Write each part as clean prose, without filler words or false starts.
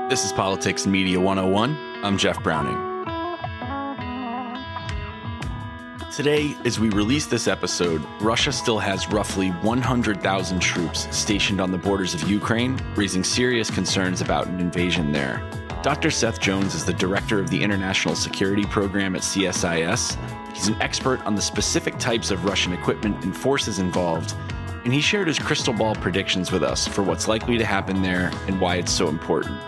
This is Politics and Media 101. I'm Jeff Browning. Today, as we release this episode, Russia still has roughly 100,000 troops stationed on the borders of Ukraine, raising serious concerns about an invasion there. Dr. Seth Jones is the director of the International Security Program at CSIS. He's an expert on the specific types of Russian equipment and forces involved, and he shared his crystal ball predictions with us for what's likely to happen there and why it's so important.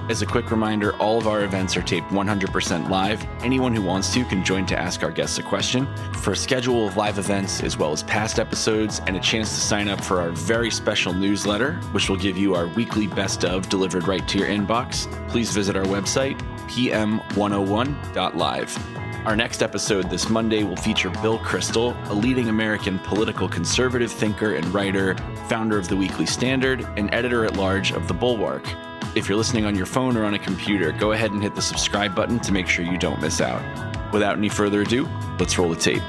As a quick reminder, all of our events are taped 100% live. Anyone who wants to can join to ask our guests a question. For a schedule of live events, as well as past episodes, and a chance to sign up for our very special newsletter, which will give you our weekly best of delivered right to your inbox, please visit our website, pm101.live. Our next episode this Monday will feature Bill Kristol, a leading American political conservative thinker and writer, founder of the Weekly Standard, and editor-at-large of The Bulwark. If you're listening on your phone or on a computer, go ahead and hit the subscribe button to make sure you don't miss out. Without any further ado, let's roll the tape.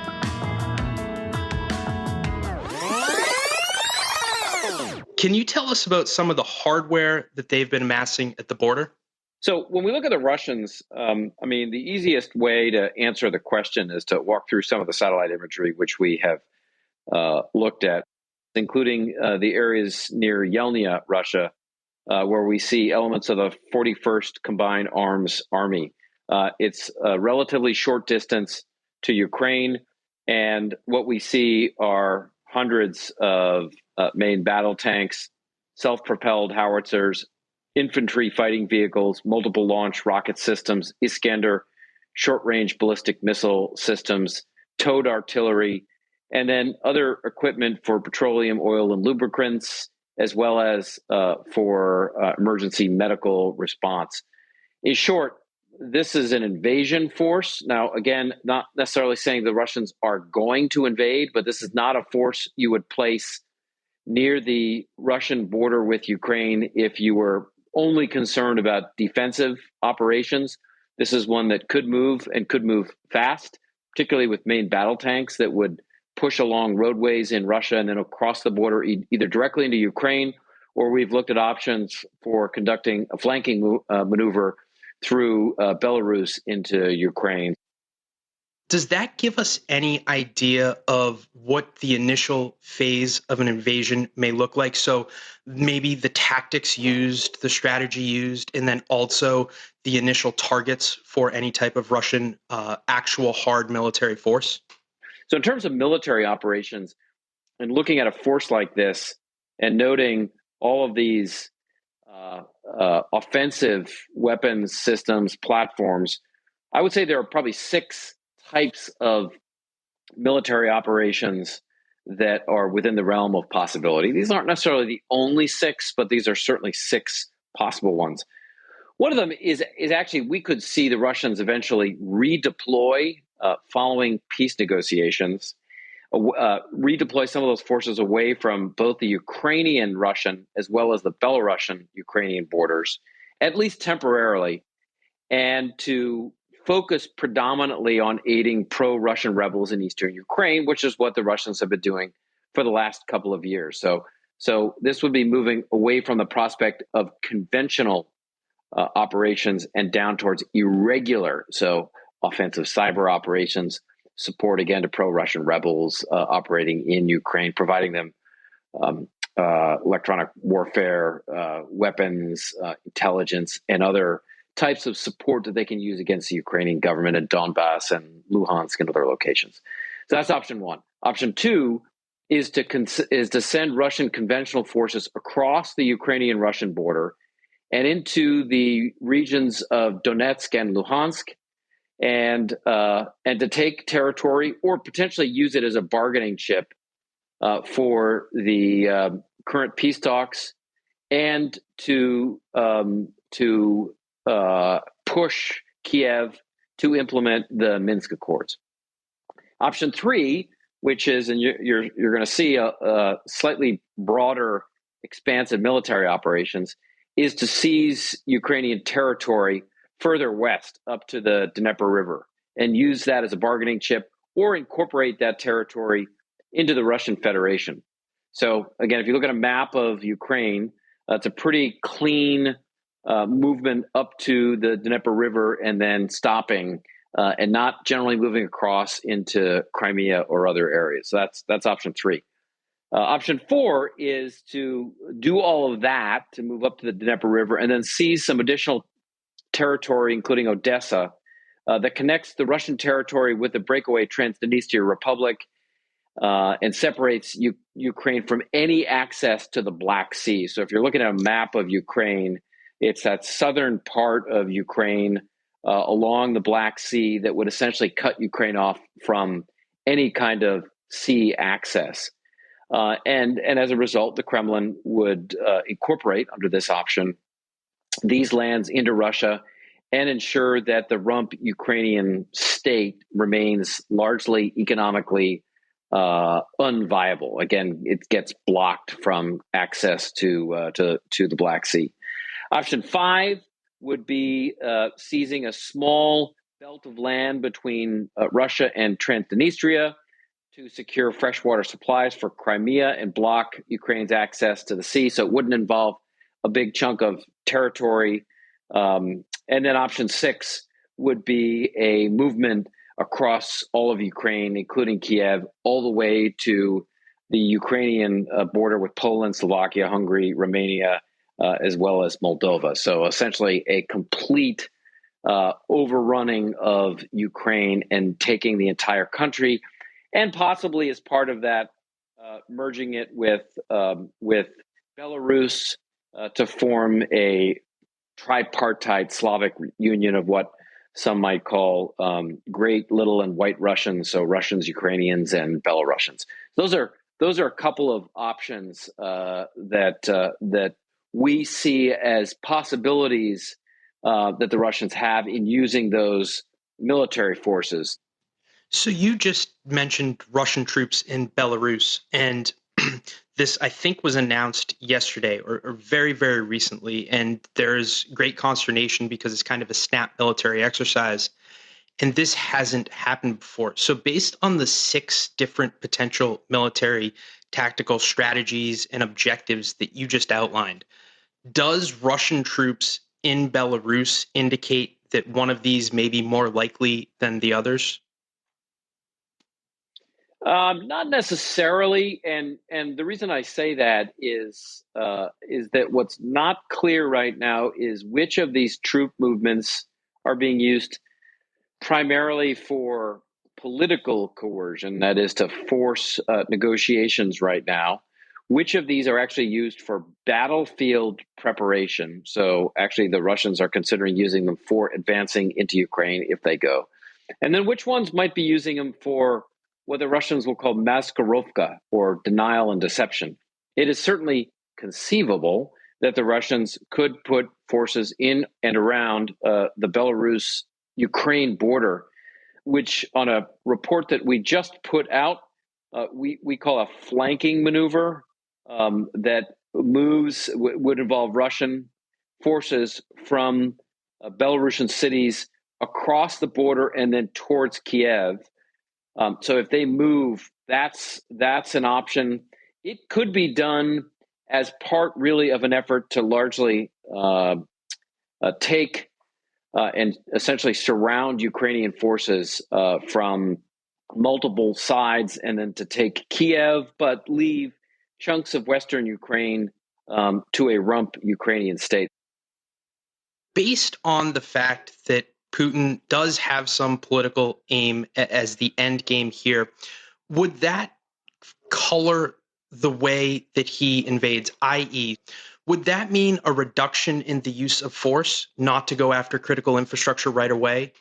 Can you tell us about some of the hardware that they've been amassing at the border? So when we look at the Russians, the easiest way to answer the question is to walk through some of the satellite imagery, which we have looked at, including the areas near Yelnya, Russia, where we see elements of the 41st Combined Arms Army. It's a relatively short distance to Ukraine, and what we see are hundreds of main battle tanks, self-propelled howitzers, infantry fighting vehicles, multiple launch rocket systems, Iskander, short-range ballistic missile systems, towed artillery, and then other equipment for petroleum, oil, and lubricants, as well as for emergency medical response. In short, this is an invasion force. Now, again, not necessarily saying the Russians are going to invade, but this is not a force you would place near the Russian border with Ukraine if you were only concerned about defensive operations. This is one that could move and could move fast, particularly with main battle tanks that would push along roadways in Russia and then across the border, either directly into Ukraine, or we've looked at options for conducting a flanking maneuver through Belarus into Ukraine. Does that give us any idea of what the initial phase of an invasion may look like? So maybe the tactics used, the strategy used, and then also the initial targets for any type of Russian actual hard military force? So in terms of military operations and looking at a force like this and noting all of these offensive weapons systems, platforms, I would say there are probably 6 types of military operations that are within the realm of possibility. These aren't necessarily the only 6, but these are certainly 6 possible ones. One of them is actually we could see the Russians eventually redeploy following peace negotiations, redeploy some of those forces away from both the Ukrainian Russian as well as the Belarusian Ukrainian borders, at least temporarily, and to focus predominantly on aiding pro-Russian rebels in eastern Ukraine, which is what the Russians have been doing for the last couple of years. So this would be moving away from the prospect of conventional operations and down towards irregular, so offensive cyber operations, support again to pro-Russian rebels operating in Ukraine, providing them electronic warfare, weapons, intelligence, and other types of support that they can use against the Ukrainian government in Donbass and Luhansk and other locations. So that's option 1. Option 2 is to send Russian conventional forces across the Ukrainian-Russian border and into the regions of Donetsk and Luhansk, and to take territory or potentially use it as a bargaining chip for the current peace talks, and to push Kiev to implement the Minsk Accords. Option 3, which is, and you're going to see a slightly broader, expansive military operations, is to seize Ukrainian territory further west up to the Dnieper River and use that as a bargaining chip or incorporate that territory into the Russian Federation. So again, if you look at a map of Ukraine, it's a pretty clean movement up to the Dnieper River and then stopping and not generally moving across into Crimea or other areas. So that's option 3. Option 4 is to do all of that, to move up to the Dnieper River and then seize some additional territory, including Odessa, that connects the Russian territory with the breakaway Transnistria Republic and separates Ukraine from any access to the Black Sea. So if you're looking at a map of Ukraine, it's that southern part of Ukraine along the Black Sea that would essentially cut Ukraine off from any kind of sea access. And as a result, the Kremlin would incorporate under this option these lands into Russia and ensure that the rump Ukrainian state remains largely economically unviable. Again, it gets blocked from access to the Black Sea. Option 5 would be seizing a small belt of land between Russia and Transnistria to secure freshwater supplies for Crimea and block Ukraine's access to the sea. So it wouldn't involve a big chunk of territory. And then option 6 would be a movement across all of Ukraine, including Kiev, all the way to the Ukrainian border with Poland, Slovakia, Hungary, Romania, as well as Moldova. So essentially a complete overrunning of Ukraine and taking the entire country, and possibly as part of that, merging it with Belarus to form a tripartite Slavic union of what some might call Great, Little, and White Russians, so Russians, Ukrainians, and Belarusians. Those are a couple of options that we see as possibilities that the Russians have in using those military forces. So you just mentioned Russian troops in Belarus, and this, I think, was announced yesterday or very, very recently, and there's great consternation because it's kind of a snap military exercise, and this hasn't happened before. So based on the 6 different potential military tactical strategies and objectives that you just outlined, does Russian troops in Belarus indicate that one of these may be more likely than the others? Not necessarily, and the reason I say that is that what's not clear right now is which of these troop movements are being used primarily for political coercion, that is to force negotiations right now. Which of these are actually used for battlefield preparation? So actually the Russians are considering using them for advancing into Ukraine if they go. And then which ones might be using them for what the Russians will call maskirovka, or denial and deception. It is certainly conceivable that the Russians could put forces in and around the Belarus-Ukraine border, which on a report that we just put out, we call a flanking maneuver that would involve Russian forces from Belarusian cities across the border and then towards Kiev. So if they move, that's an option. It could be done as part really of an effort to largely take and essentially surround Ukrainian forces from multiple sides, and then to take Kiev, but leave chunks of Western Ukraine to a rump Ukrainian state. Based on the fact that Putin does have some political aim as the end game here, would that color the way that he invades, i.e., would that mean a reduction in the use of force, not to go after critical infrastructure right away,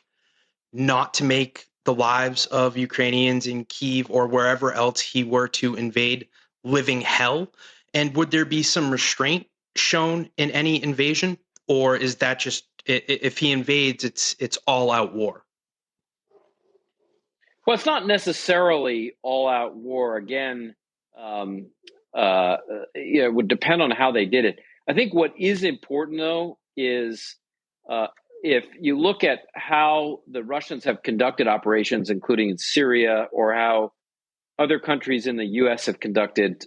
not to make the lives of Ukrainians in Kyiv or wherever else he were to invade living hell? And would there be some restraint shown in any invasion? Or is that just, if he invades, it's all out war? Well, it's not necessarily all out war. Again, it would depend on how they did it. I think what is important, though, is if you look at how the Russians have conducted operations, including in Syria, or how other countries in the U.S. have conducted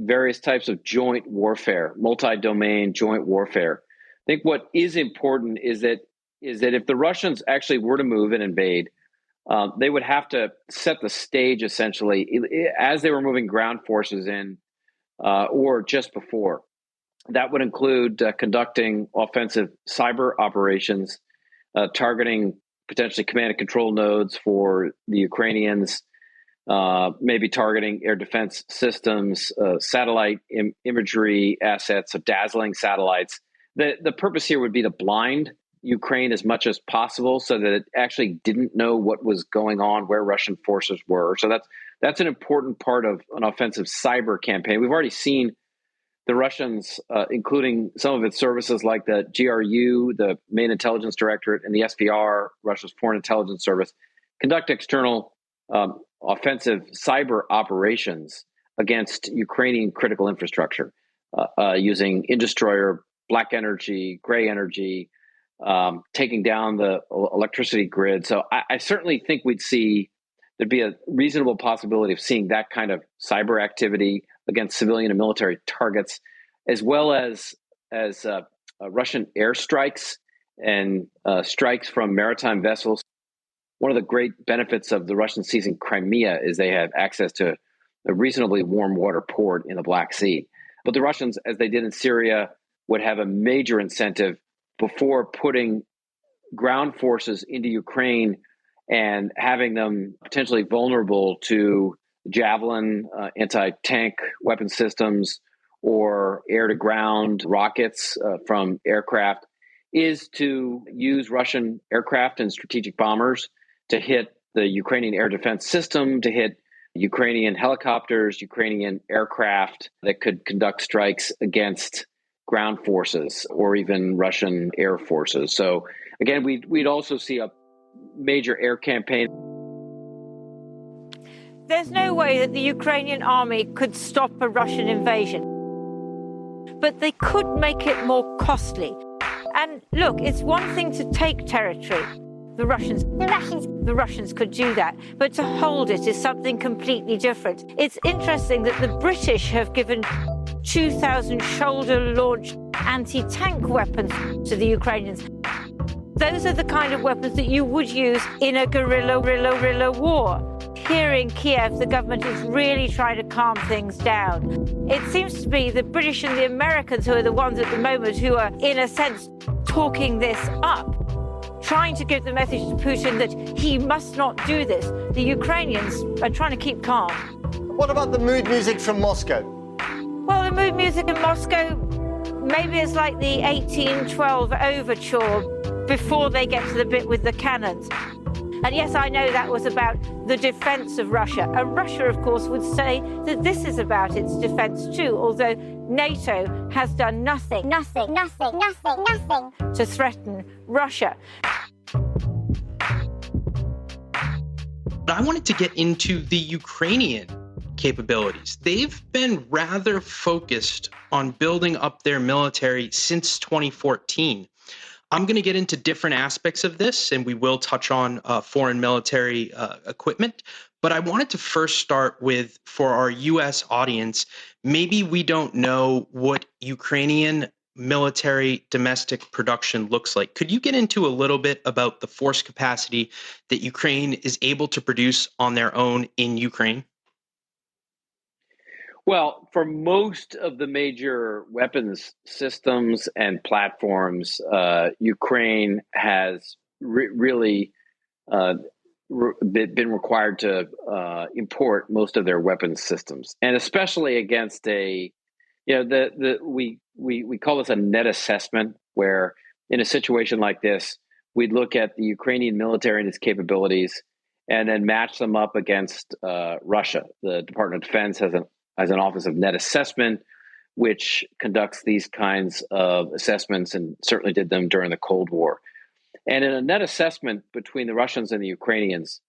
various types of joint warfare, multi-domain joint warfare. I think what is important is that if the Russians actually were to move and invade, they would have to set the stage essentially as they were moving ground forces in, or just before. That would include conducting offensive cyber operations, targeting potentially command and control nodes for the Ukrainians, maybe targeting air defense systems, satellite imagery assets, so dazzling satellites. The purpose here would be to blind Ukraine as much as possible so that it actually didn't know what was going on, where Russian forces were. So that's an important part of an offensive cyber campaign. We've already seen the Russians, including some of its services like the GRU, the main intelligence directorate, and the SVR, Russia's foreign intelligence service, conduct external offensive cyber operations against Ukrainian critical infrastructure using in-destroyer, black energy, gray energy, taking down the electricity grid. So I certainly think there'd be a reasonable possibility of seeing that kind of cyber activity against civilian and military targets, as well as Russian airstrikes and strikes from maritime vessels. One of the great benefits of the Russians seizing Crimea is they have access to a reasonably warm water port in the Black Sea. But the Russians, as they did in Syria, would have a major incentive before putting ground forces into Ukraine and having them potentially vulnerable to Javelin anti-tank weapon systems or air-to-ground rockets from aircraft, is to use Russian aircraft and strategic bombers to hit the Ukrainian air defense system, to hit Ukrainian helicopters, Ukrainian aircraft that could conduct strikes against ground forces or even Russian air forces. So again, we'd also see a major air campaign. There's no way that the Ukrainian army could stop a Russian invasion, but they could make it more costly. And look, it's one thing to take territory. The Russians could do that, but to hold it is something completely different. It's interesting that the British have given 2,000 shoulder-launched anti-tank weapons to the Ukrainians. Those are the kind of weapons that you would use in a guerrilla war. Here in Kiev, the government is really trying to calm things down. It seems to be the British and the Americans who are the ones at the moment who are, in a sense, talking this up, trying to give the message to Putin that he must not do this. The Ukrainians are trying to keep calm. What about the mood music from Moscow? Well, the mood music in Moscow, maybe it's like the 1812 overture before they get to the bit with the cannons. And yes, I know that was about the defense of Russia. And Russia, of course, would say that this is about its defense too, although NATO has done nothing to threaten Russia. I wanted to get into the Ukrainian capabilities. They've been rather focused on building up their military since 2014. I'm going to get into different aspects of this, and we will touch on foreign military equipment. But I wanted to first start with, for our U.S. audience, maybe we don't know what Ukrainian military domestic production looks like. Could you get into a little bit about the force capacity that Ukraine is able to produce on their own in Ukraine? Well, for most of the major weapons systems and platforms, Ukraine has really been required to import most of their weapons systems, and especially against we call this a net assessment, where in a situation like this, we'd look at the Ukrainian military and its capabilities, and then match them up against Russia. The Department of Defense has an Office of Net Assessment, which conducts these kinds of assessments and certainly did them during the Cold War. And in a net assessment between the Russians and the Ukrainians,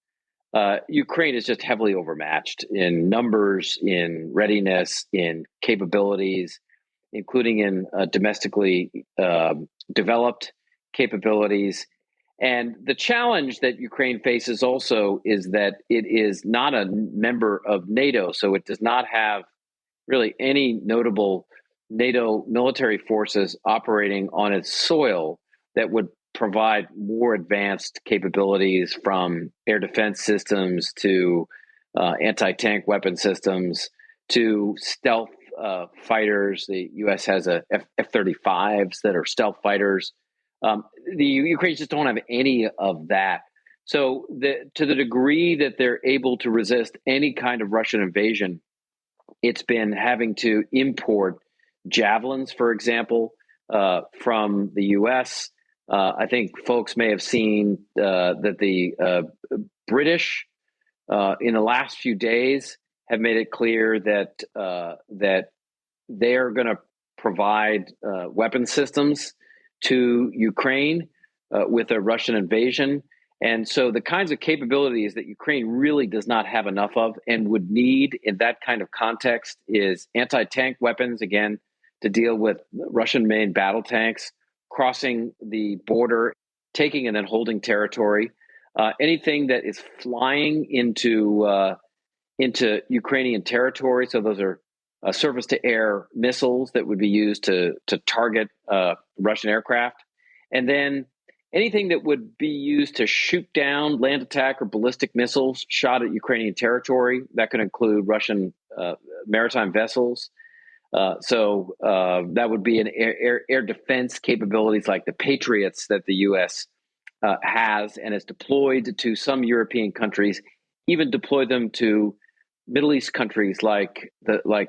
Ukraine is just heavily overmatched in numbers, in readiness, in capabilities, including in domestically developed capabilities. And the challenge that Ukraine faces also is that it is not a member of NATO, so it does not have really any notable NATO military forces operating on its soil that would provide more advanced capabilities, from air defense systems to anti-tank weapon systems to stealth fighters. The U.S. has a F-35s that are stealth fighters. The Ukrainians just don't have any of that. So to the degree that they're able to resist any kind of Russian invasion, it's been having to import javelins, for example, from the U.S. I think folks may have seen that the British, in the last few days, have made it clear that that they are going to provide weapon systems to Ukraine with a Russian invasion. And so the kinds of capabilities that Ukraine really does not have enough of and would need in that kind of context is anti-tank weapons, again, to deal with Russian main battle tanks, crossing the border, taking and then holding territory, anything that is flying into Ukrainian territory. So those are surface-to-air missiles that would be used to target Russian aircraft. And then anything that would be used to shoot down land attack or ballistic missiles shot at Ukrainian territory. That could include Russian maritime vessels. So that would be an air defense capabilities like the Patriots that the U.S. Has and has deployed to some European countries, even deployed them to Middle East countries like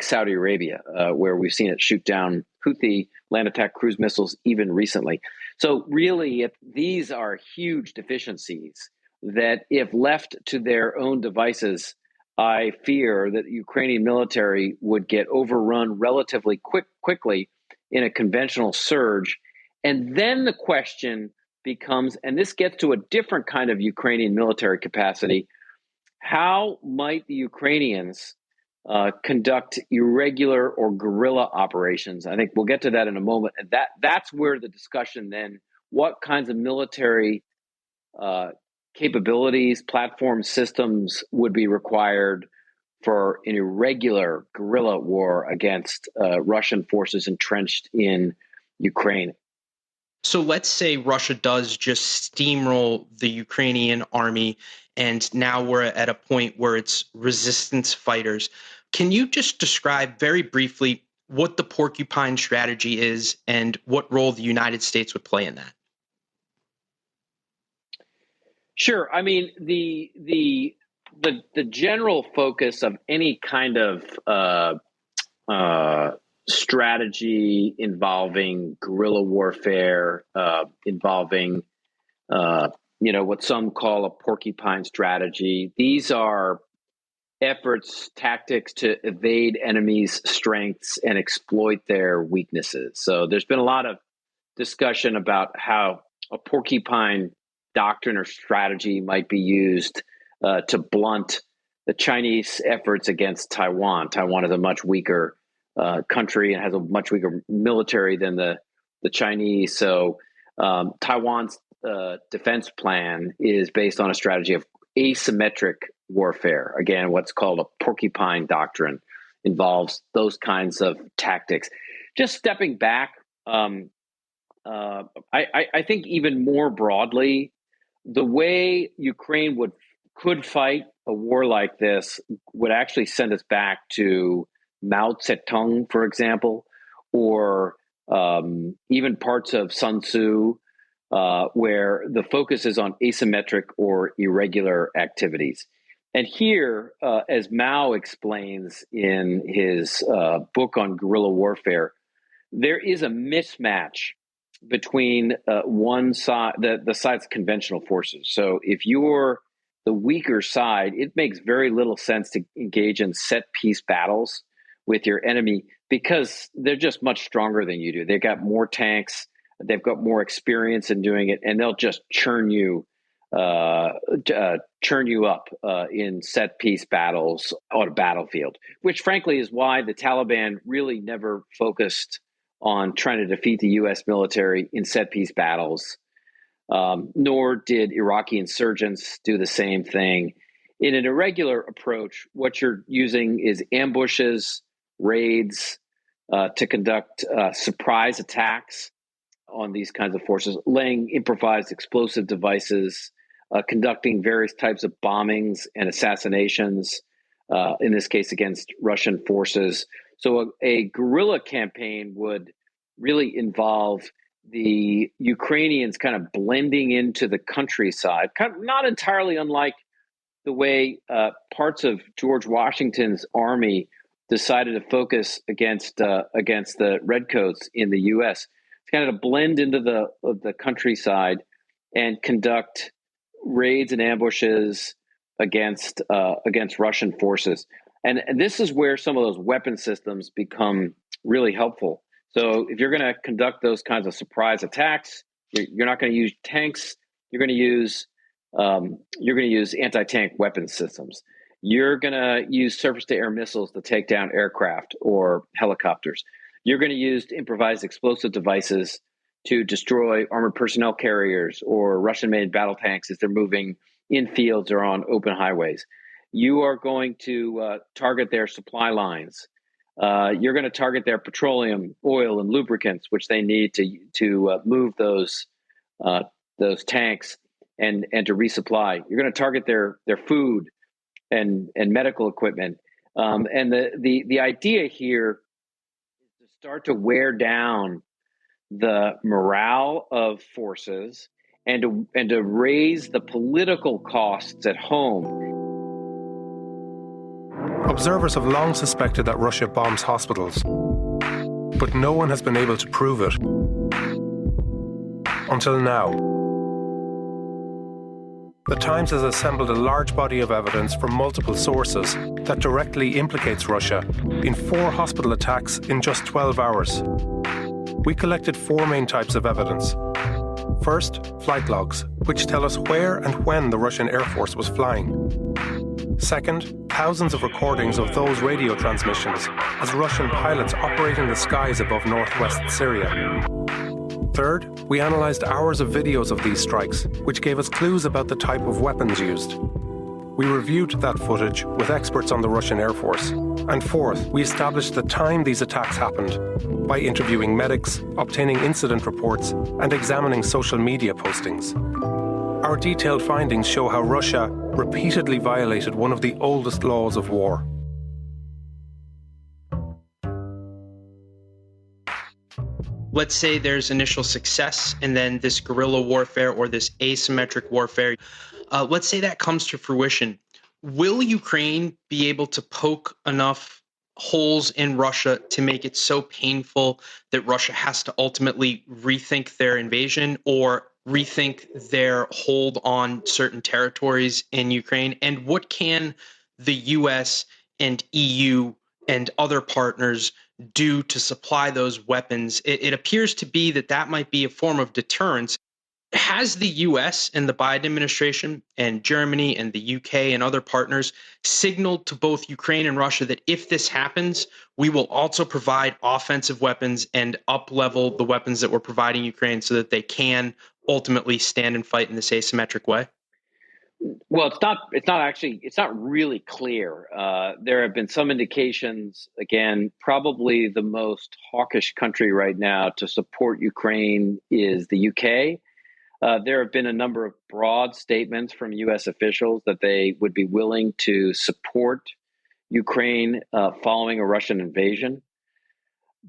Saudi Arabia, where we've seen it shoot down Houthi land attack cruise missiles even recently. So really, these are huge deficiencies that, if left to their own devices, I fear that the Ukrainian military would get overrun relatively quickly in a conventional surge. And then the question becomes, and this gets to a different kind of Ukrainian military capacity, how might the Ukrainians conduct irregular or guerrilla operations? I think we'll get to that in a moment. And that's where the discussion then, what kinds of military capabilities, platform systems would be required for an irregular guerrilla war against Russian forces entrenched in Ukraine. So let's say Russia does just steamroll the Ukrainian army, and now we're at a point where it's resistance fighters. Can you just describe very briefly what the porcupine strategy is and what role the United States would play in that? Sure. I mean, the general focus of any kind of strategy involving guerrilla warfare, involving what some call a porcupine strategy. These are efforts, tactics to evade enemies' strengths and exploit their weaknesses. So there's been a lot of discussion about how a porcupine doctrine or strategy might be used to blunt the Chinese efforts against Taiwan. Taiwan is a much weaker country and has a much weaker military than the Chinese. So Taiwan's defense plan is based on a strategy of asymmetric warfare. Again, what's called a porcupine doctrine involves those kinds of tactics. Just stepping back, I think even more broadly, the way Ukraine could fight a war like this would actually send us back to Mao Zedong, for example, or even parts of Sun Tzu, where the focus is on asymmetric or irregular activities. And here, as Mao explains in his book on guerrilla warfare, there is a mismatch between one side, the side's conventional forces. So if you're the weaker side, it makes very little sense to engage in set piece battles with your enemy because they're just much stronger than you do. They've got more tanks, they've got more experience in doing it, and they'll just churn you up in set piece battles on a battlefield, which frankly is why the Taliban really never focused on trying to defeat the U.S. military in set piece battles, nor did Iraqi insurgents do the same thing. In an irregular approach, what you're using is ambushes, raids, to conduct surprise attacks on these kinds of forces, laying improvised explosive devices, conducting various types of bombings and assassinations, in this case against Russian forces. So a guerrilla campaign would really involve the Ukrainians kind of blending into the countryside, kind of not entirely unlike the way parts of George Washington's army decided to focus against the redcoats in the U.S. It's kind of to blend into the countryside and conduct raids and ambushes against Russian forces. And this is where some of those weapon systems become really helpful. So if you're going to conduct those kinds of surprise attacks, you're not going to use tanks. You're going to use anti-tank weapon systems. You're going to use surface-to-air missiles to take down aircraft or helicopters. You're going to use improvised explosive devices to destroy armored personnel carriers or Russian-made battle tanks as they're moving in fields or on open highways. You are going to target their supply lines. You're going to target their petroleum, oil, and lubricants, which they need to move those tanks and to resupply. You're going to target their food and medical equipment. And the idea here is to start to wear down the morale of forces and to raise the political costs at home. Observers have long suspected that Russia bombs hospitals, but no one has been able to prove it. Until now. The Times has assembled a large body of evidence from multiple sources that directly implicates Russia in 4 hospital attacks in just 12 hours. We collected 4 main types of evidence. First, flight logs, which tell us where and when the Russian Air Force was flying. Second, thousands of recordings of those radio transmissions as Russian pilots operate in the skies above northwest Syria. Third, we analysed hours of videos of these strikes, which gave us clues about the type of weapons used. We reviewed that footage with experts on the Russian Air Force. And fourth, we established the time these attacks happened by interviewing medics, obtaining incident reports, and examining social media postings. Our detailed findings show how Russia repeatedly violated one of the oldest laws of war. Let's say there's initial success and then this guerrilla warfare or this asymmetric warfare. Let's say that comes to fruition. Will Ukraine be able to poke enough holes in Russia to make it so painful that Russia has to ultimately rethink their invasion or rethink their hold on certain territories in Ukraine? And what can the US and EU and other partners do to supply those weapons? It appears to be that might be a form of deterrence. Has the US and the Biden administration and Germany and the UK and other partners signaled to both Ukraine and Russia that if this happens, we will also provide offensive weapons and up-level the weapons that we're providing Ukraine so that they can ultimately stand and fight in this asymmetric way? Well, it's not really clear. There have been some indications, again, probably the most hawkish country right now to support Ukraine is the UK. There have been a number of broad statements from US officials that they would be willing to support Ukraine following a Russian invasion.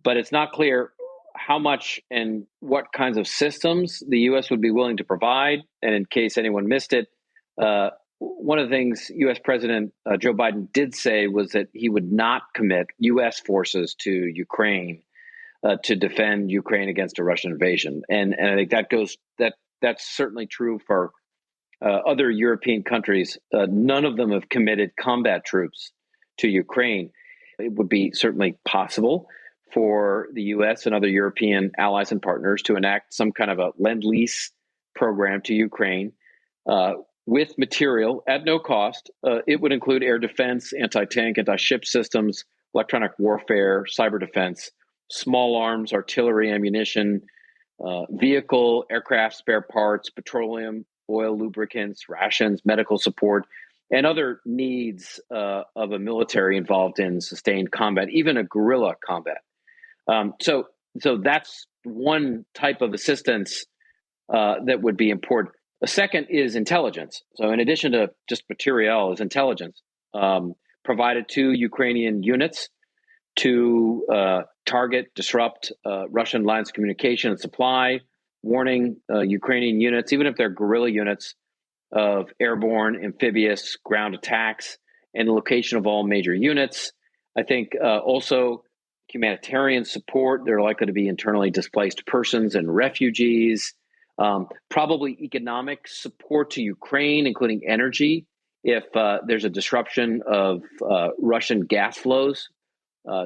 But it's not clear how much and what kinds of systems the US would be willing to provide. And in case anyone missed it, one of the things U.S. President Joe Biden did say was that he would not commit U.S. forces to Ukraine to defend Ukraine against a Russian invasion, and I think that's certainly true for other European countries. None of them have committed combat troops to Ukraine. It would be certainly possible for the U.S. and other European allies and partners to enact some kind of a lend-lease program to Ukraine. With material at no cost. It would include air defense, anti-tank, anti-ship systems, electronic warfare, cyber defense, small arms, artillery, ammunition, vehicle, aircraft spare parts, petroleum, oil, lubricants, rations, medical support, and other needs of a military involved in sustained combat, even a guerrilla combat. So that's one type of assistance that would be important. The second is intelligence. So in addition to just materiel, is intelligence provided to Ukrainian units to target, disrupt Russian lines of communication and supply, warning Ukrainian units, even if they're guerrilla units, of airborne, amphibious, ground attacks, and the location of all major units. I think also humanitarian support. There are likely to be internally displaced persons and refugees. Probably economic support to Ukraine, including energy, if there's a disruption of Russian gas flows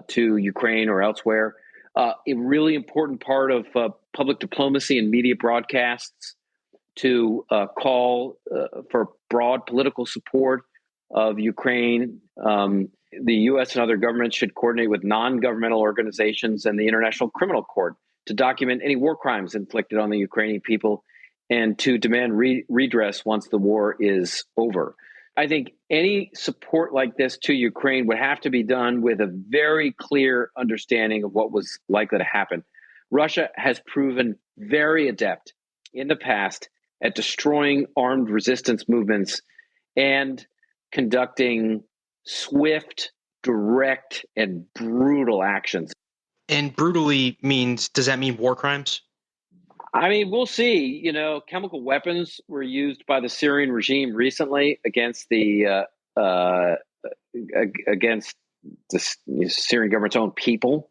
to Ukraine or elsewhere. A really important part of public diplomacy and media broadcasts to call for broad political support of Ukraine. The U.S. and other governments should coordinate with non-governmental organizations and the International Criminal Court to document any war crimes inflicted on the Ukrainian people and to demand redress once the war is over. I think any support like this to Ukraine would have to be done with a very clear understanding of what was likely to happen. Russia has proven very adept in the past at destroying armed resistance movements and conducting swift, direct, and brutal actions. And brutally means, does that mean war crimes? I mean, we'll see. You know, chemical weapons were used by the Syrian regime recently against the Syrian government's own people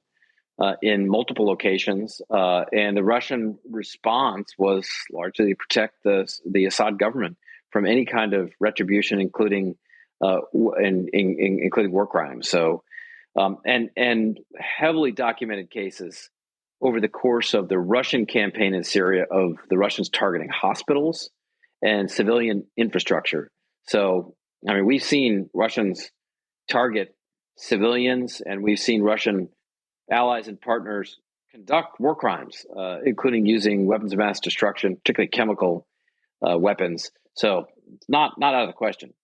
in multiple locations, and the Russian response was largely to protect the Assad government from any kind of retribution, including including war crimes. So, and heavily documented cases over the course of the Russian campaign in Syria of the Russians targeting hospitals and civilian infrastructure. So, I mean, we've seen Russians target civilians, and we've seen Russian allies and partners conduct war crimes, including using weapons of mass destruction, particularly chemical weapons. So it's not out of the question.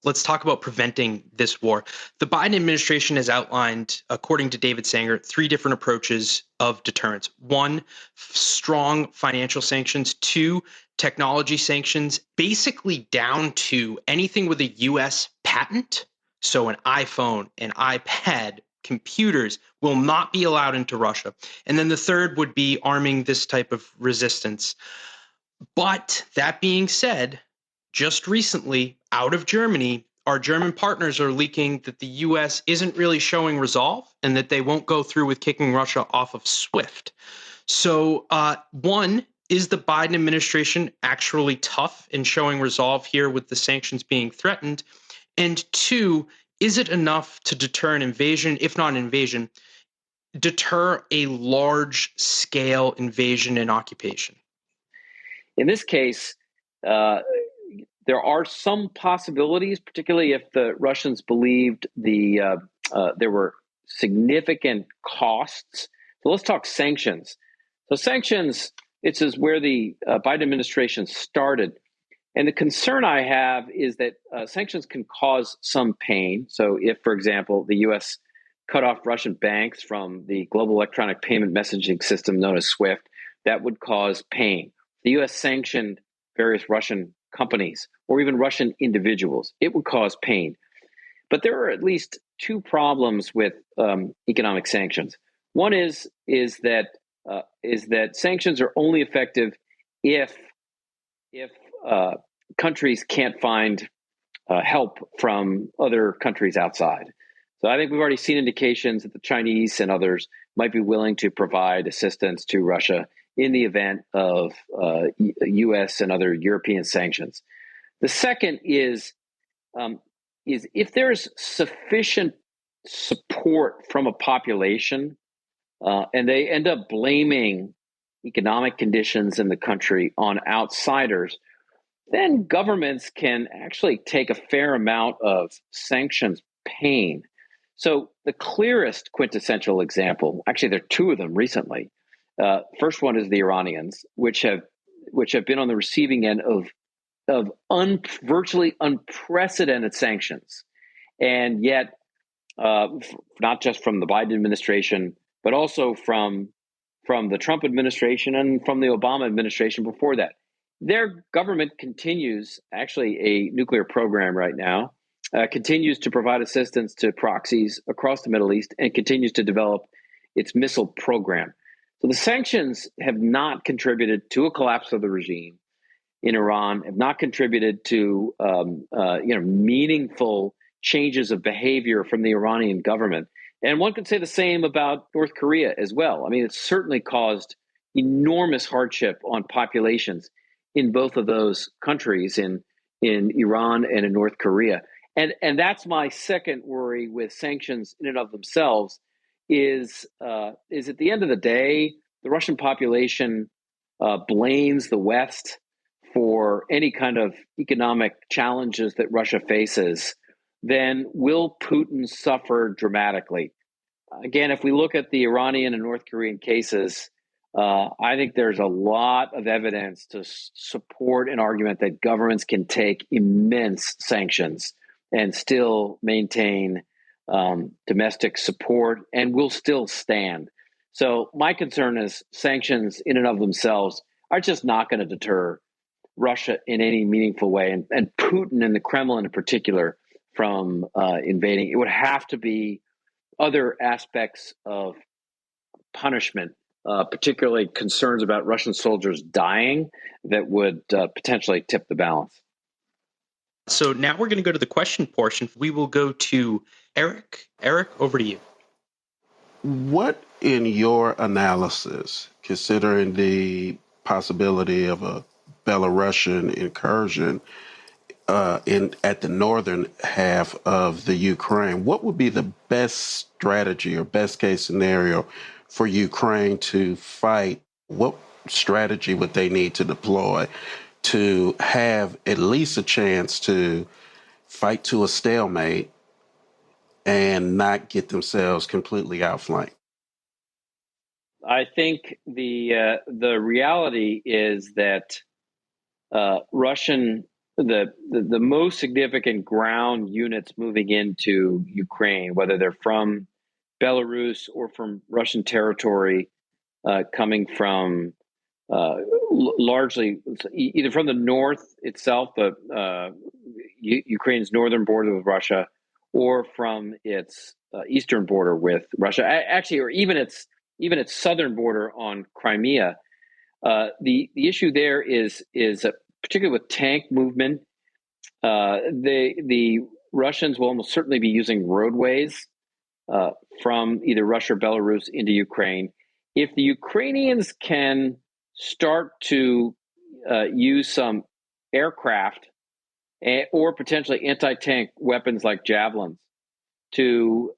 Let's talk about preventing this war. The Biden administration has outlined, according to David Sanger, 3 different approaches of deterrence. 1, strong financial sanctions. 2, technology sanctions, basically down to anything with a U.S. patent. So an iPhone, an iPad, computers will not be allowed into Russia. And then the third would be arming this type of resistance. But that being said, just recently, out of Germany, our German partners are leaking that the U.S. isn't really showing resolve and that they won't go through with kicking Russia off of SWIFT. So, 1, is the Biden administration actually tough in showing resolve here with the sanctions being threatened? And 2, is it enough to deter an invasion, if not an invasion, deter a large-scale invasion and occupation? In this case, there are some possibilities, particularly if the Russians believed there were significant costs. So let's talk sanctions. So sanctions, it's where the Biden administration started. And the concern I have is that sanctions can cause some pain. So if, for example, the U.S. cut off Russian banks from the global electronic payment messaging system known as SWIFT, that would cause pain. The U.S. sanctioned various Russian companies or even Russian individuals. It would cause pain. But there are at least 2 problems with economic sanctions. One is that sanctions are only effective if countries can't find help from other countries outside. So I think we've already seen indications that the Chinese and others might be willing to provide assistance to Russia in the event of U.S. and other European sanctions. The second is if there's sufficient support from a population and they end up blaming economic conditions in the country on outsiders, then governments can actually take a fair amount of sanctions pain. So the clearest quintessential example, actually there are 2 of them recently. First one is the Iranians, which have been on the receiving end of virtually unprecedented sanctions, and yet not just from the Biden administration, but also from the Trump administration and from the Obama administration before that. Their government continues, actually a nuclear program right now, continues to provide assistance to proxies across the Middle East and continues to develop its missile program. So the sanctions have not contributed to a collapse of the regime in Iran, have not contributed to meaningful changes of behavior from the Iranian government. And one could say the same about North Korea as well. I mean, it's certainly caused enormous hardship on populations in both of those countries, in Iran and in North Korea. And that's my second worry with sanctions in and of themselves is at the end of the day, the Russian population blames the West for any kind of economic challenges that Russia faces, then will Putin suffer dramatically? Again, if we look at the Iranian and North Korean cases, I think there's a lot of evidence to support an argument that governments can take immense sanctions and still maintain domestic support and will still stand. So my concern is sanctions in and of themselves are just not going to deter Russia in any meaningful way, and Putin and the Kremlin in particular from invading. It would have to be other aspects of punishment, particularly concerns about Russian soldiers dying, that would potentially tip the balance. So now we're going to go to the question portion. We will go to Eric. Eric, over to you. What, in your analysis, considering the possibility of a Belarusian incursion at the northern half of the Ukraine, what would be the best strategy or best case scenario for Ukraine to fight? What strategy would they need to deploy to have at least a chance to fight to a stalemate and not get themselves completely outflanked? I think the reality is that the most significant ground units moving into Ukraine, whether they're from Belarus or from Russian territory, coming from largely either from the north itself, Ukraine's northern border with Russia, or from its eastern border with Russia, actually, or even its southern border on Crimea. The issue there is particularly with tank movement. The Russians will almost certainly be using roadways from either Russia or Belarus into Ukraine. If the Ukrainians can start to use some aircraft or potentially anti-tank weapons like javelins to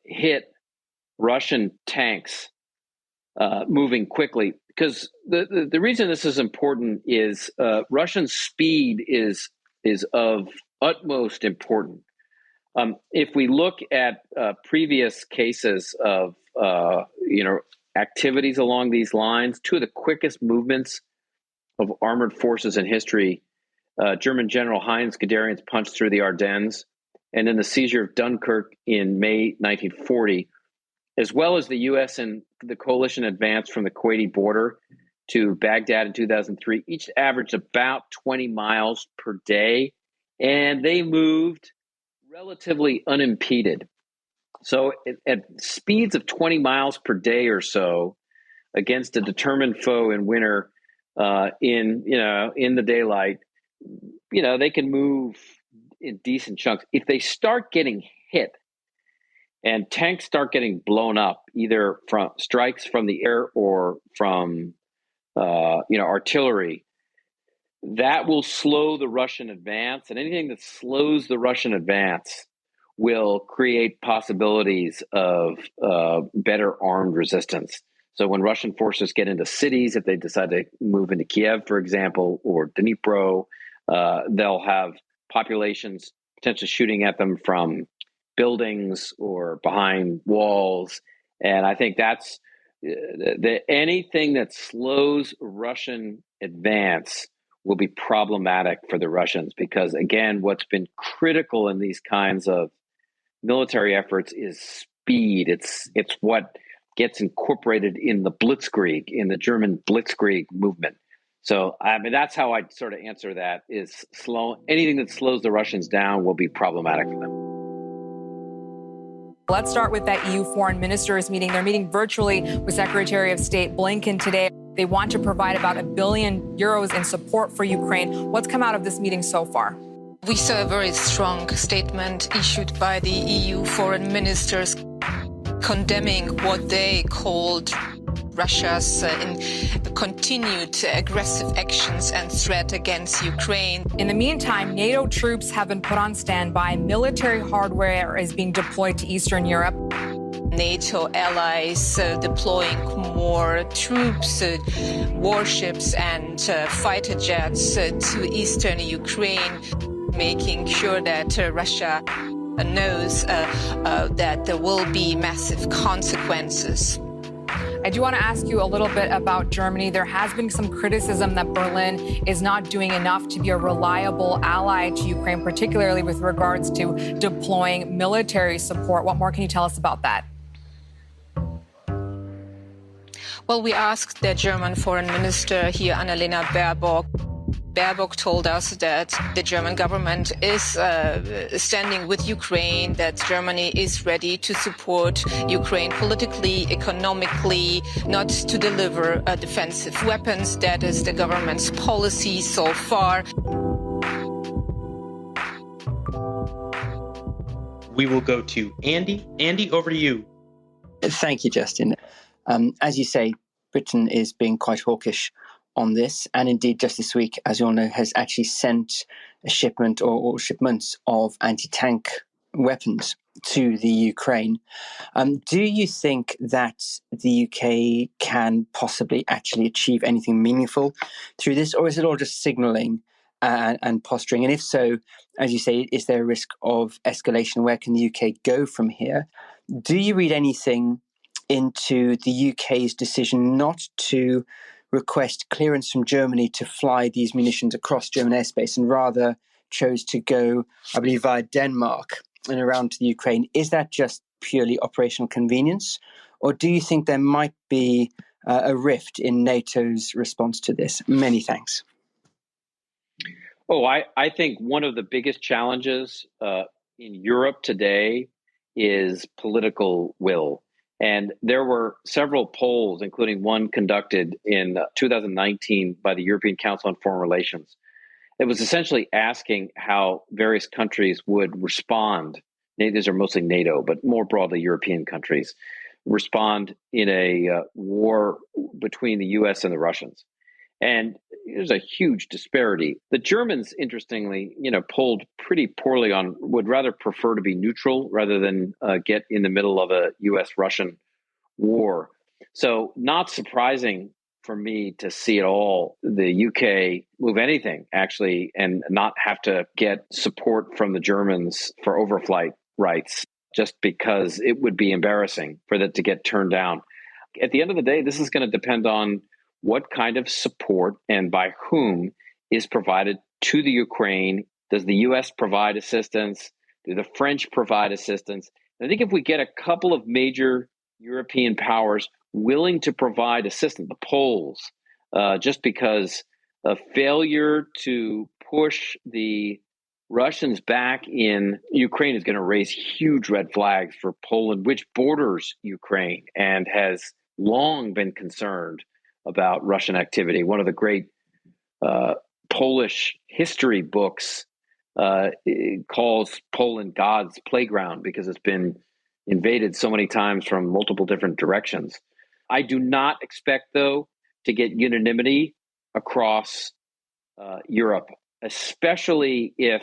hit Russian tanks moving quickly, because the reason this is important is Russian speed is of utmost importance. If we look at previous cases of activities along these lines, two of the quickest movements of armored forces in history, German General Heinz Guderian's punch through the Ardennes, and then the seizure of Dunkirk in May 1940, as well as the U.S. and the coalition advance from the Kuwaiti border to Baghdad in 2003, each averaged about 20 miles per day, and they moved relatively unimpeded. So at speeds of 20 miles per day or so against a determined foe in winter, in the daylight, they can move in decent chunks. If they start getting hit and tanks start getting blown up, either from strikes from the air or from artillery, that will slow the Russian advance. And anything that slows the Russian advance will create possibilities of better armed resistance. So when Russian forces get into cities, if they decide to move into Kiev, for example, or Dnipro, they'll have populations potentially shooting at them from buildings or behind walls. And I think that's anything that slows Russian advance will be problematic for the Russians because, again, what's been critical in these kinds of military efforts is speed. It's what gets incorporated in the Blitzkrieg, in the German Blitzkrieg movement. So, I mean, that's how I'd sort of answer that is anything that slows the Russians down will be problematic for them. Let's start with that EU foreign ministers meeting. They're meeting virtually with Secretary of State Blinken today. They want to provide about €1 billion in support for Ukraine. What's come out of this meeting so far? We saw a very strong statement issued by the EU foreign ministers condemning what they called Russia's continued aggressive actions and threat against Ukraine. In the meantime, NATO troops have been put on standby. Military hardware is being deployed to Eastern Europe. NATO allies deploying more troops, warships and fighter jets to eastern Ukraine, making sure that Russia knows that there will be massive consequences. I do want to ask you a little bit about Germany. There has been some criticism that Berlin is not doing enough to be a reliable ally to Ukraine, particularly with regards to deploying military support. What more can you tell us about that? Well, we asked the German foreign minister here, Annalena Baerbock. Baerbock told us that the German government is standing with Ukraine, that Germany is ready to support Ukraine politically, economically, not to deliver defensive weapons. That is the government's policy so far. We will go to Andy. Andy, over to you. Thank you, Justin. As you say, Britain is being quite hawkish on this, and indeed just this week, as you all know, has actually sent a shipment or shipments of anti-tank weapons to the Ukraine. Do you think that the UK can possibly actually achieve anything meaningful through this, or is it all just signalling and posturing? And if so, as you say, is there a risk of escalation? Where can the UK go from here? Do you read anything into the UK's decision not to request clearance from Germany to fly these munitions across German airspace and rather chose to go, I believe, via Denmark and around to the Ukraine? Is that just purely operational convenience? Or do you think there might be a rift in NATO's response to this? Many thanks. Oh, I think one of the biggest challenges in Europe today is political will. And there were several polls, including one conducted in 2019 by the European Council on Foreign Relations. It was essentially asking how various countries would respond. These are mostly NATO, but more broadly European countries, respond in a war between the US and the Russians. And there's a huge disparity. The Germans, interestingly, polled pretty poorly on, would rather prefer to be neutral rather than get in the middle of a US-Russian war. So not surprising for me to see at all the UK move anything, actually, and not have to get support from the Germans for overflight rights, just because it would be embarrassing for that to get turned down. At the end of the day, this is going to depend on what kind of support and by whom is provided to the Ukraine. Does the US provide assistance? Do the French provide assistance? I think if we get a couple of major European powers willing to provide assistance, the Poles, just because a failure to push the Russians back in Ukraine is going to raise huge red flags for Poland, which borders Ukraine and has long been concerned about Russian activity. One of the great Polish history books calls Poland God's playground because it's been invaded so many times from multiple different directions. I do not expect, though, to get unanimity across Europe, especially if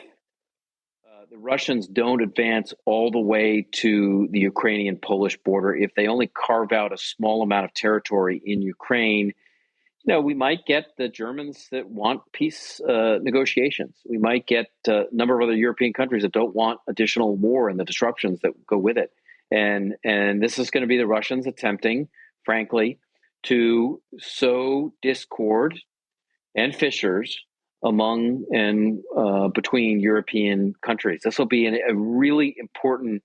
the Russians don't advance all the way to the Ukrainian-Polish border. If they only carve out a small amount of territory in Ukraine, we might get the Germans that want peace negotiations. We might get a number of other European countries that don't want additional war and the disruptions that go with it. And this is going to be the Russians attempting, frankly, to sow discord and fissures among and between European countries. This will be a really important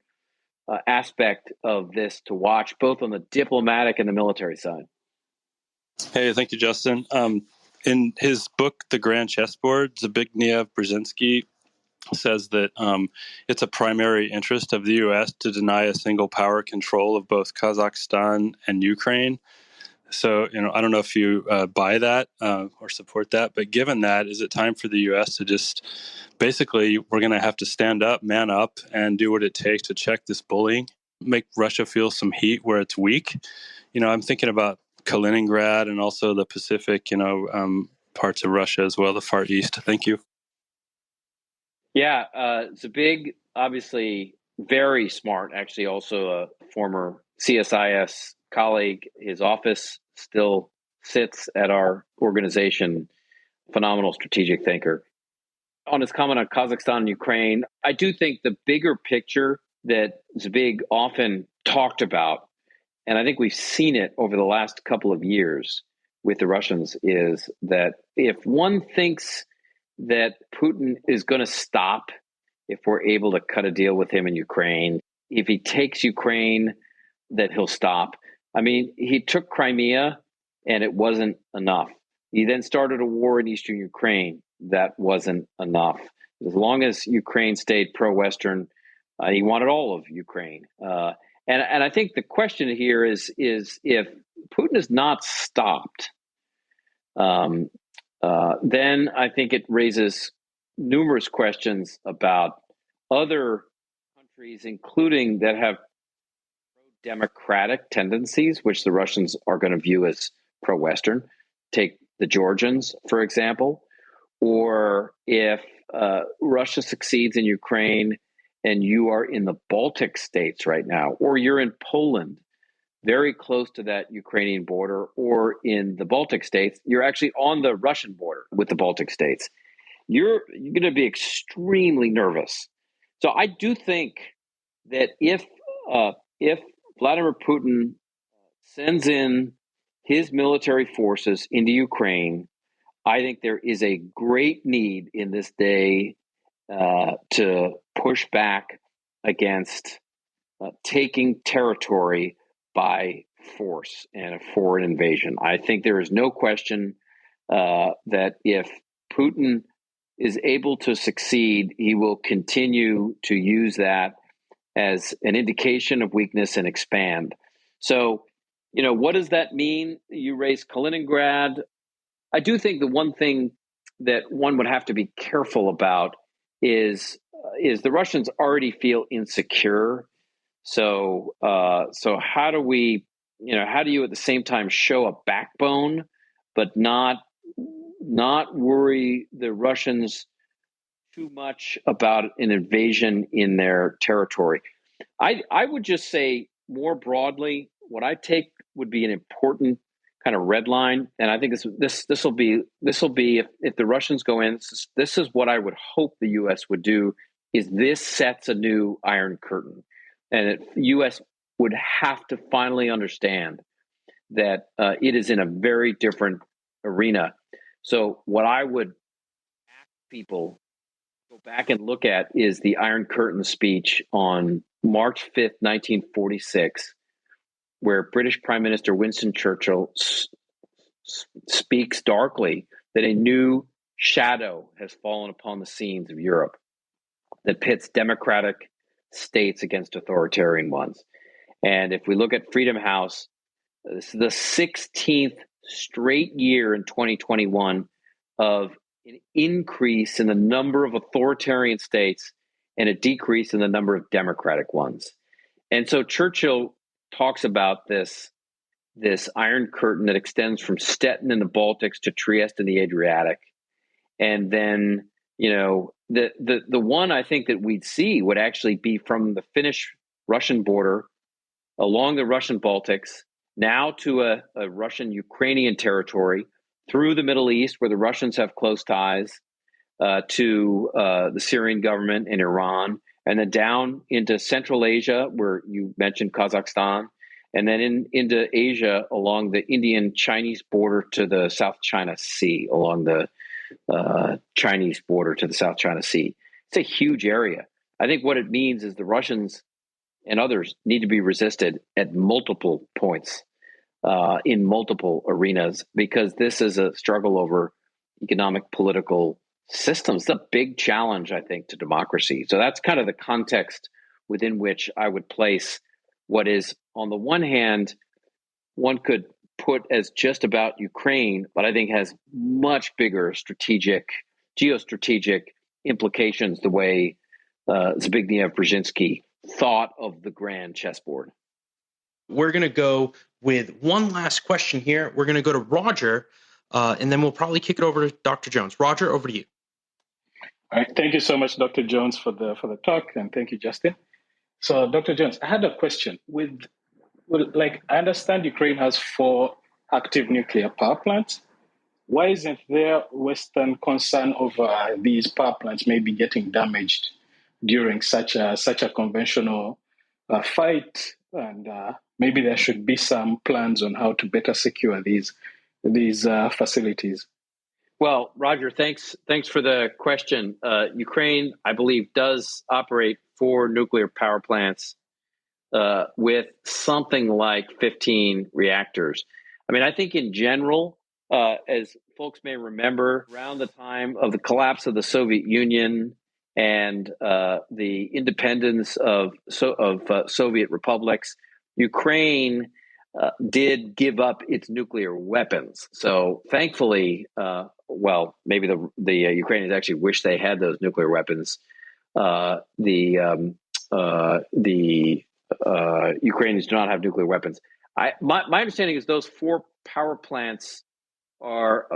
aspect of this to watch, both on the diplomatic and the military side. Hey, thank you, Justin. In his book, The Grand Chessboard, Zbigniew Brzezinski says that it's a primary interest of the U.S. to deny a single power control of both Kazakhstan and Ukraine. So, I don't know if you buy that or support that, but given that, is it time for the U.S. to just basically, we're going to have to stand up, man up, and do what it takes to check this bullying, make Russia feel some heat where it's weak? I'm thinking about Kaliningrad and also the Pacific, parts of Russia as well, the Far East. Thank you. Yeah, Zabig, obviously very smart, actually also a former CSIS colleague. His office still sits at our organization. Phenomenal strategic thinker. On his comment on Kazakhstan and Ukraine, I do think the bigger picture that Zabig often talked about, and I think we've seen it over the last couple of years with the Russians, is that if one thinks that Putin is going to stop if we're able to cut a deal with him in Ukraine, if he takes Ukraine, that he'll stop. I mean, he took Crimea and it wasn't enough. He then started a war in eastern Ukraine. That wasn't enough. As long as Ukraine stayed pro-Western, he wanted all of Ukraine. And I think the question here is if Putin is not stopped, then I think it raises numerous questions about other countries, including that have democratic tendencies, which the Russians are going to view as pro-Western. Take the Georgians, for example, or if Russia succeeds in Ukraine and you are in the Baltic states right now, or you're in Poland, very close to that Ukrainian border, or in the Baltic states, you're actually on the Russian border with the Baltic states. You're going to be extremely nervous. So I do think that if Vladimir Putin sends in his military forces into Ukraine, I think there is a great need in this day to push back against taking territory by force and a foreign invasion. I think there is no question that if Putin is able to succeed, he will continue to use that as an indication of weakness and expand. So, what does that mean? You raise Kaliningrad. I do think the one thing that one would have to be careful about is the Russians already feel insecure. So how do you at the same time show a backbone, but not worry the Russians too much about an invasion in their territory? I would just say more broadly, what I take would be an important kind of red line, and I think this will be if the Russians go in, this is what I would hope the U.S. would do, is this sets a new Iron Curtain, and the U.S. would have to finally understand that it is in a very different arena. So what I would ask people to go back and look at is the Iron Curtain speech on March 5th, 1946, where British Prime Minister Winston Churchill speaks darkly that a new shadow has fallen upon the scenes of Europe that pits democratic states against authoritarian ones. And if we look at Freedom House, this is the 16th straight year in 2021 of an increase in the number of authoritarian states and a decrease in the number of democratic ones. And so Churchill talks about this Iron Curtain that extends from Stettin in the Baltics to Trieste in the Adriatic. And then, the one I think that we'd see would actually be from the Finnish-Russian border along the Russian Baltics, now to a Russian-Ukrainian territory, through the Middle East, where the Russians have close ties to the Syrian government in Iran, and then down into Central Asia, where you mentioned Kazakhstan, and then into Asia along the Indian-Chinese border to the South China Sea, along the Chinese border to the South China Sea. It's a huge area. I think what it means is the Russians and others need to be resisted at multiple points in multiple arenas, because this is a struggle over economic, political systems. It's a big challenge, I think, to democracy. So that's kind of the context within which I would place what is, on the one hand, one could put as just about Ukraine, but I think has much bigger geostrategic implications, the way Zbigniew Brzezinski thought of the grand chessboard. We're going to go with one last question here. We're going to go to Roger, and then we'll probably kick it over to Dr. Jones. Roger, over to you. All right. Thank you so much, Dr. Jones, for the talk, and thank you, Justin. So, Dr. Jones, I had a question. I understand Ukraine has 4 active nuclear power plants. Why isn't there Western concern over these power plants maybe getting damaged during such a conventional fight? And maybe there should be some plans on how to better secure these facilities. Well, Roger, thanks for the question. Ukraine, I believe, does operate 4 nuclear power plants with something like 15 reactors. I mean, I think in general, as folks may remember, around the time of the collapse of the Soviet Union and the independence of Soviet republics, Ukraine did give up its nuclear weapons. So thankfully, maybe the Ukrainians actually wish they had those nuclear weapons. The Ukrainians do not have nuclear weapons. My understanding is those 4 power plants are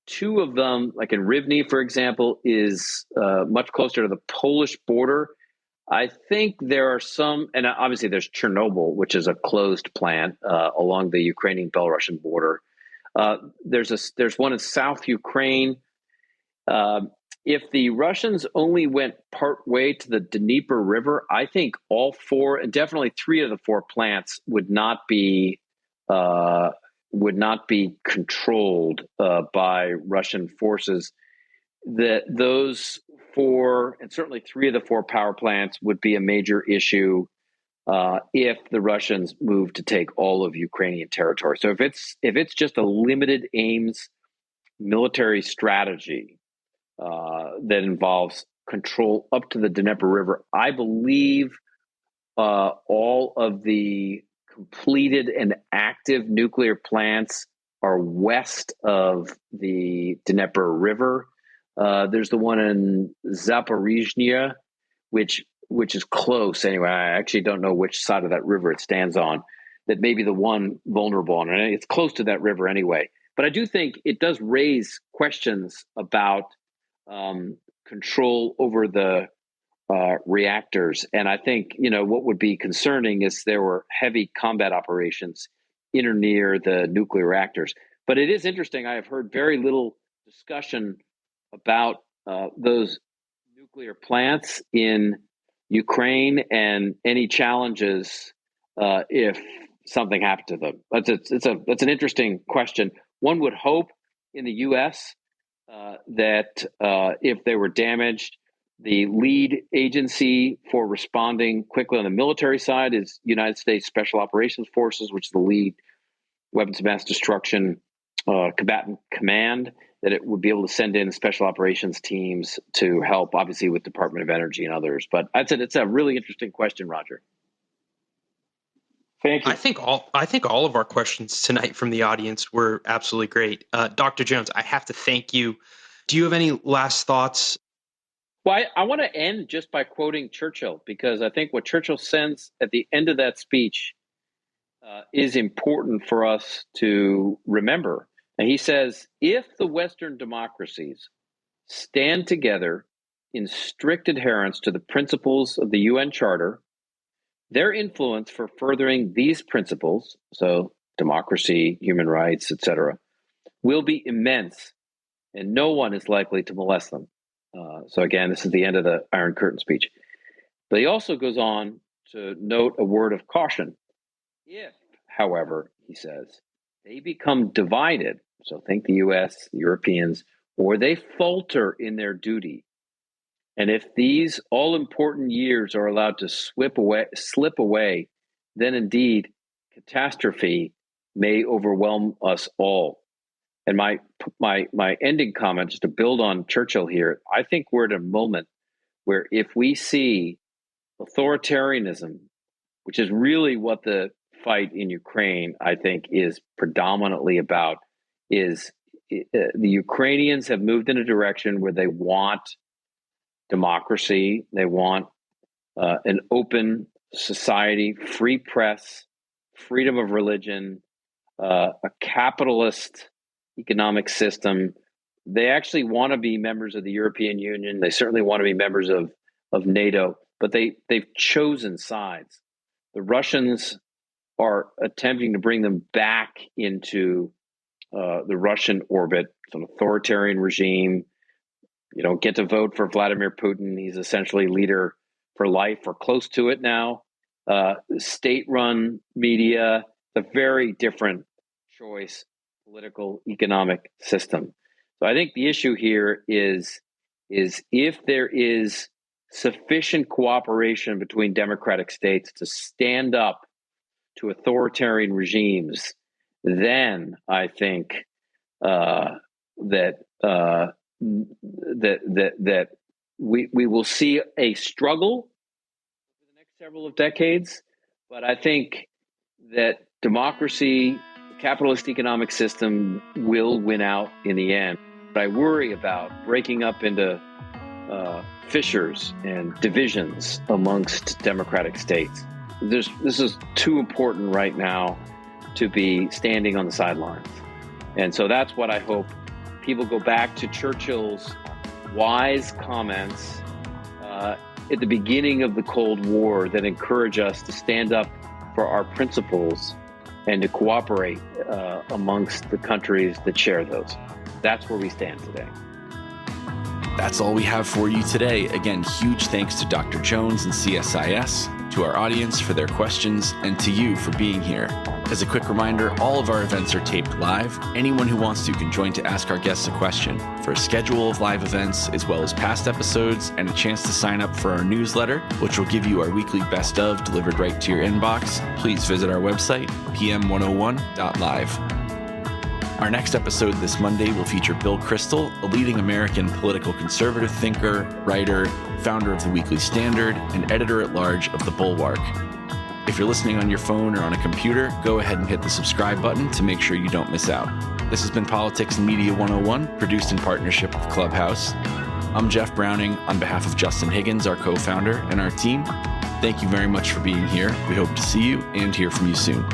2 of them, like in Rivne, for example, is much closer to the Polish border. I think there are some, and obviously there's Chernobyl, which is a closed plant along the Ukrainian-Belarusian border. There's one in South Ukraine. If the Russians only went part way to the Dnieper River, I think all 4, and definitely 3 of the 4 plants would not be controlled by Russian forces. Those 4, and certainly 3 of the 4 power plants, would be a major issue if the Russians move to take all of Ukrainian territory. So if it's just a limited aims military strategy that involves control up to the Dnieper River, I believe all of the completed and active nuclear plants are west of the Dnieper River. There's the one in Zaporizhzhia, which is close. Anyway, I actually don't know which side of that river it stands on. That may be the one vulnerable on it. It's close to that river anyway. But I do think it does raise questions about control over the reactors. And I think, what would be concerning is there were heavy combat operations in or near the nuclear reactors. But it is interesting. I have heard very little discussion about those nuclear plants in Ukraine and any challenges if something happened to them. That's an interesting question. One would hope in the U.S. That if they were damaged, the lead agency for responding quickly on the military side is United States Special Operations Forces, which is the lead weapons of mass destruction combatant command, that it would be able to send in special operations teams to help, obviously, with Department of Energy and others. But I'd say it's a really interesting question, Roger. Thank you. I think all of our questions tonight from the audience were absolutely great. Dr. Jones, I have to thank you. Do you have any last thoughts? Well, I want to end just by quoting Churchill, because I think what Churchill says at the end of that speech is important for us to remember. And he says, if the Western democracies stand together in strict adherence to the principles of the UN Charter, their influence for furthering these principles, so democracy, human rights, etc., will be immense, and no one is likely to molest them. So again, this is the end of the Iron Curtain speech. But he also goes on to note a word of caution. If, however, he says, they become divided, so think the US, the Europeans, or they falter in their duty, and if these all-important years are allowed to slip away, then indeed catastrophe may overwhelm us all. And my ending comment, just to build on Churchill here, I think we're at a moment where if we see authoritarianism, which is really what the fight in Ukraine, I think, is predominantly about, is the Ukrainians have moved in a direction where they want democracy, they want an open society, free press, freedom of religion, a capitalist economic system. They actually want to be members of the European Union. They certainly want to be members of NATO, but they've chosen sides. The Russians are attempting to bring them back into the Russian orbit. It's an authoritarian regime. You don't get to vote for Vladimir Putin. He's essentially leader for life or close to it now. State-run media, a very different choice, political, economic system. So I think the issue here is if there is sufficient cooperation between democratic states to stand up to authoritarian regimes, then I think that we will see a struggle for the next several of decades. But I think that democracy, the capitalist economic system, will win out in the end. But I worry about breaking up into fissures and divisions amongst democratic states. This is too important right now to be standing on the sidelines. And so that's what I hope people go back to Churchill's wise comments at the beginning of the Cold War that encourage us to stand up for our principles and to cooperate amongst the countries that share those. That's where we stand today. That's all we have for you today. Again, huge thanks to Dr. Jones and CSIS, to our audience for their questions, and to you for being here. As a quick reminder, all of our events are taped live. Anyone who wants to can join to ask our guests a question. For a schedule of live events, as well as past episodes, and a chance to sign up for our newsletter, which will give you our weekly best of delivered right to your inbox, please visit our website, pm101.live. Our next episode this Monday will feature Bill Kristol, a leading American political conservative thinker, writer, founder of the Weekly Standard, and editor-at-large of The Bulwark. If you're listening on your phone or on a computer, go ahead and hit the subscribe button to make sure you don't miss out. This has been Politics and Media 101, produced in partnership with Clubhouse. I'm Jeff Browning on behalf of Justin Higgins, our co-founder, and our team. Thank you very much for being here. We hope to see you and hear from you soon.